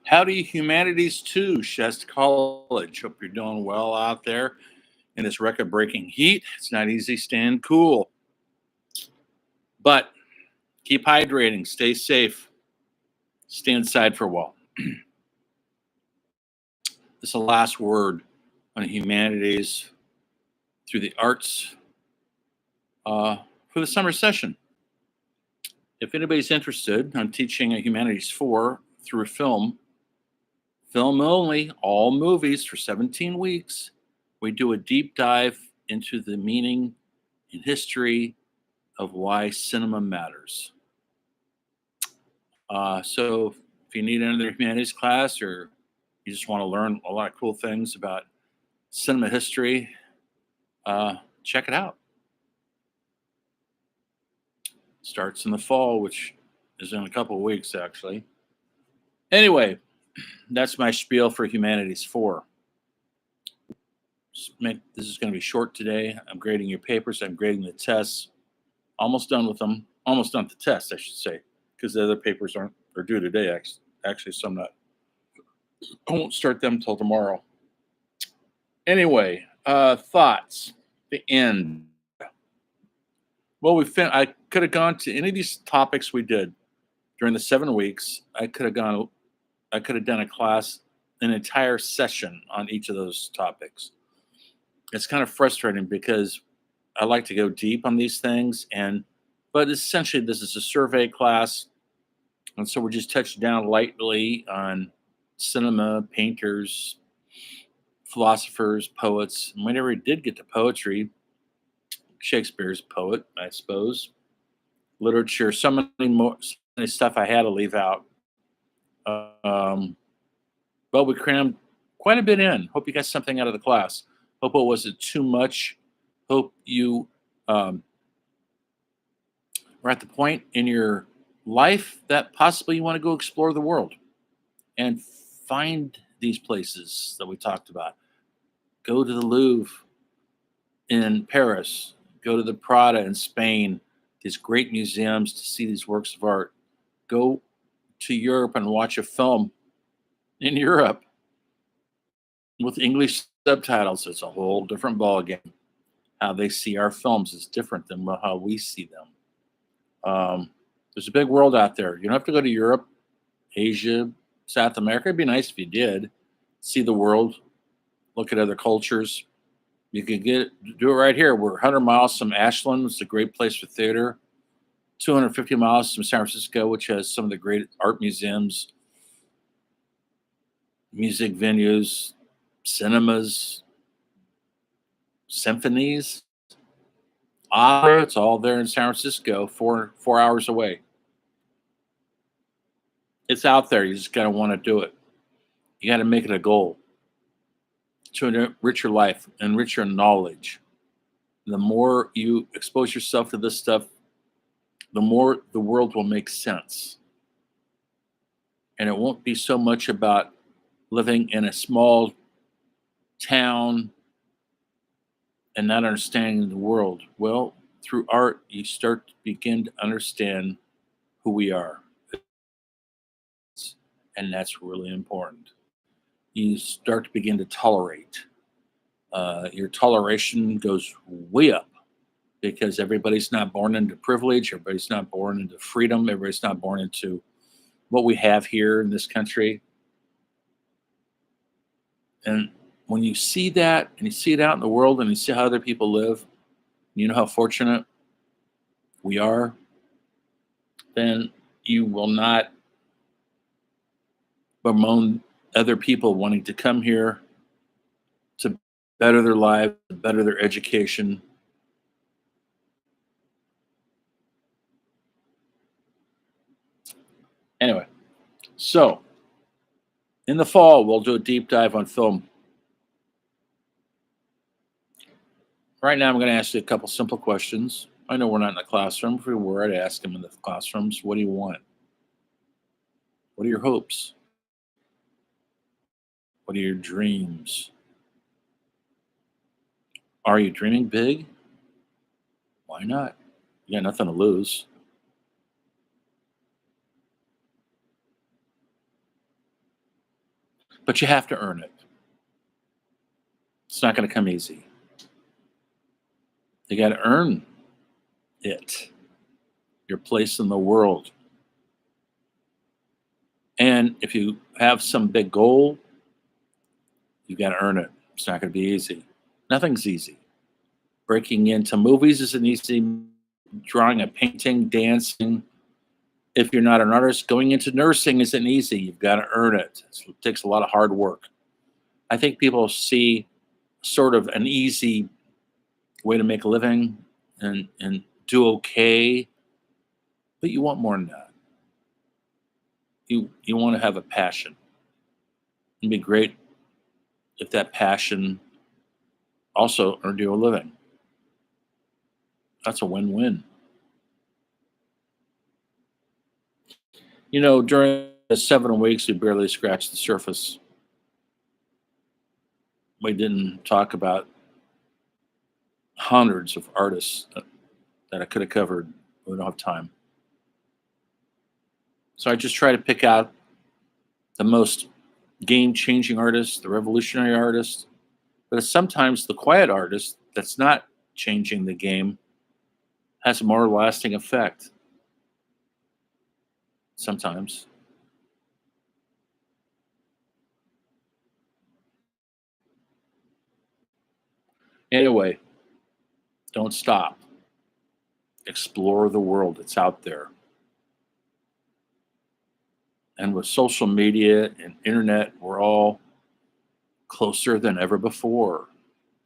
Howdy, Humanities 2, Shasta College. Hope you're doing well out there in this record breaking heat. It's not easy staying cool, but keep hydrating, stay safe, stay inside for a while. This is the last word on humanities through the arts for the summer session. If anybody's interested, I'm teaching a Humanities 4 through film only, all movies for 17 weeks. We do a deep dive into the meaning and history of why cinema matters. So if you need another humanities class or you just want to learn a lot of cool things about cinema history, check it out. Starts in the fall, which is in a couple of weeks, actually. Anyway, that's my spiel for Humanities 4. This is going to be short today. I'm grading your papers. I'm grading the tests. Almost done with them. Almost done with the tests, I should say, because the other papers are due today. Actually, so I won't start them till tomorrow. Anyway, thoughts. The end. Well, I could have gone to any of these topics we did during the 7 weeks. I could have done a class, an entire session on each of those topics. It's kind of frustrating because I like to go deep on these things, but essentially this is a survey class, and so we're just touching down lightly on cinema, painters, philosophers, poets. And whenever we did get to poetry, Shakespeare's a poet, I suppose. Literature, so many stuff I had to leave out. But we crammed quite a bit in. Hope you got something out of the class. Hope it wasn't too much. Hope you are at the point in your life that possibly you want to go explore the world and find these places that we talked about. Go to the Louvre in Paris. Go to the Prada in Spain. These great museums to see these works of art. Go to Europe and watch a film in Europe with English subtitles. It's a whole different ballgame. How they see our films is different than how we see them. There's a big world out there. You don't have to go to Europe, Asia, South America. It'd be nice if you did. See the world, look at other cultures. You could do it right here. We're 100 miles from Ashland. It's a great place for theater. 250 miles from San Francisco, which has some of the great art museums, music venues, cinemas, symphonies, opera. It's all there in San Francisco, 4 hours away. It's out there. You just got to want to do it. You got to make it a goal to enrich your life, enrich your knowledge. The more you expose yourself to this stuff, the more the world will make sense. And it won't be so much about living in a small town and not understanding the world. Well, through art, you start to begin to understand who we are. And that's really important. You start to begin to tolerate. Your toleration goes way up because everybody's not born into privilege, everybody's not born into freedom, everybody's not born into what we have here in this country. And when you see that and you see it out in the world and you see how other people live, you know how fortunate we are, then you will not bemoan other people wanting to come here to better their lives, better their education. Anyway, so in the fall, we'll do a deep dive on film. Right now, I'm going to ask you a couple simple questions. I know we're not in the classroom. If we were, I'd ask them in the classrooms, what do you want? What are your hopes? What are your dreams? Are you dreaming big? Why not? You got nothing to lose. but you have to earn it. It's not going to come easy. You got to earn it, your place in the world. And if you have some big goal, you've got to earn it. It's not going to be easy. Nothing's easy. Breaking into movies isn't easy. Drawing a painting, dancing. If you're not an artist, going into nursing isn't easy. You've got to earn it. It takes a lot of hard work. I think people see sort of an easy way to make a living and do okay, but you want more than that. You want to have a passion. It'd be great if that passion also earned you a living. That's a win-win. During the 7 weeks, we barely scratched the surface. We didn't talk about hundreds of artists that I could have covered. We don't have time. So I just try to pick out the most game-changing artists, the revolutionary artists, but sometimes the quiet artist that's not changing the game has a more lasting effect. Sometimes. Anyway, don't stop. Explore the world. It's out there. And with social media and internet, we're all closer than ever before.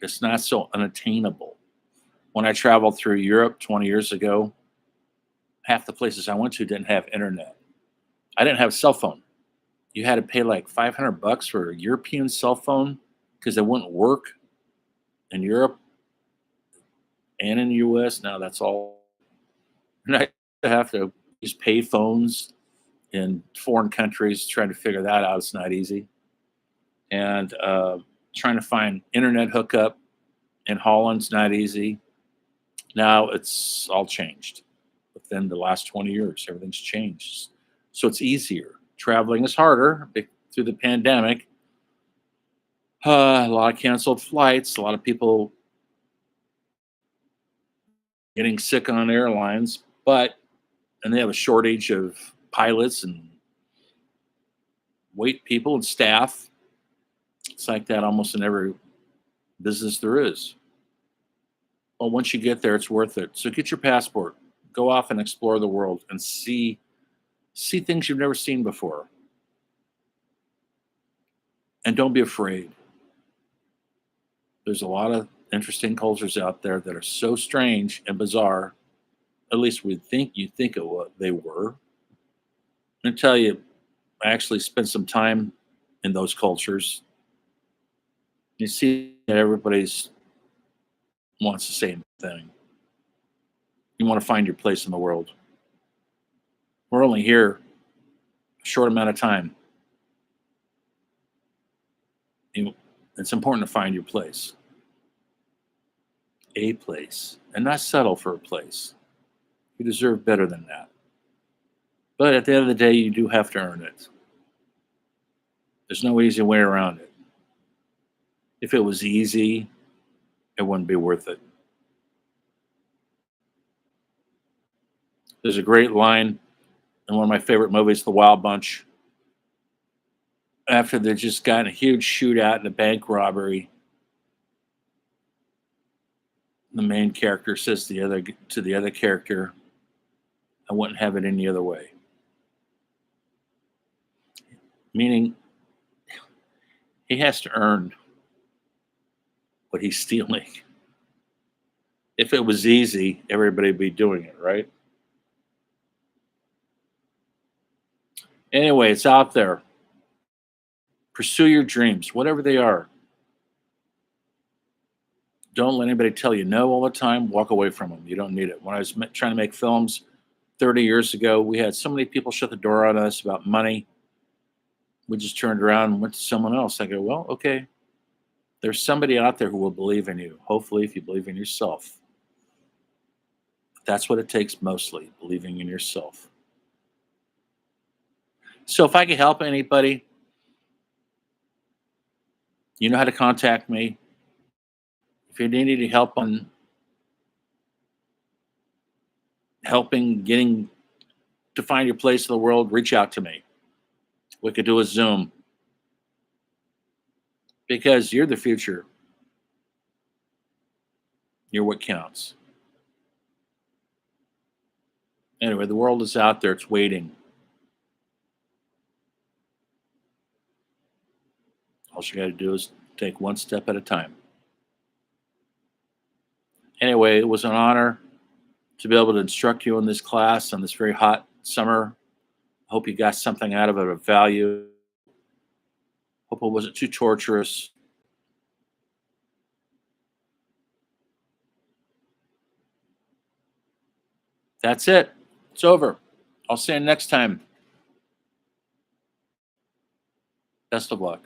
It's not so unattainable. When I traveled through Europe 20 years ago, half the places I went to didn't have internet. I didn't have a cell phone. You had to pay like $500 for a European cell phone because it wouldn't work in Europe and in the US. Now that's all. And I have to use pay phones in foreign countries, trying to figure that out. It's not easy. And trying to find internet hookup in Holland's not easy. Now it's all changed. Within the last 20 years, everything's changed. So it's easier. Traveling is harder through the pandemic. A lot of canceled flights, a lot of people getting sick on airlines, and they have a shortage of pilots and wait people and staff. It's like that almost in every business there is. Well, once you get there, it's worth it. So get your passport, go off and explore the world and see things you've never seen before. And don't be afraid. There's a lot of interesting cultures out there that are so strange and bizarre. At least you think of what they were. Until you actually spend some time in those cultures, you see that everybody's wants the same thing. You want to find your place in the world. We're only here a short amount of time. It's important to find your place. A place. And not settle for a place. You deserve better than that. But at the end of the day, you do have to earn it. There's no easy way around it. If it was easy, it wouldn't be worth it. There's a great line in one of my favorite movies, The Wild Bunch. After they just got in a huge shootout in a bank robbery, the main character says to the other character, "I wouldn't have it any other way." Meaning, he has to earn what he's stealing. If it was easy, everybody would be doing it, right? Anyway, it's out there. Pursue your dreams, whatever they are. Don't let anybody tell you no all the time. Walk away from them. You don't need it. When I was trying to make films 30 years ago, we had so many people shut the door on us about money. We just turned around and went to someone else. I go, well, okay. There's somebody out there who will believe in you. Hopefully, if you believe in yourself. That's what it takes mostly, believing in yourself. So if I could help anybody, You know how to contact me. If you need any help on helping getting to find your place in the world, reach out to me. We could do a Zoom because you're the future. You're what counts. Anyway, the world is out there. It's waiting. All you got to do is take one step at a time. Anyway, it was an honor to be able to instruct you in this class on this very hot summer. Hope you got something out of it of value. Hope it wasn't too torturous. That's it. It's over. I'll see you next time. Best of luck.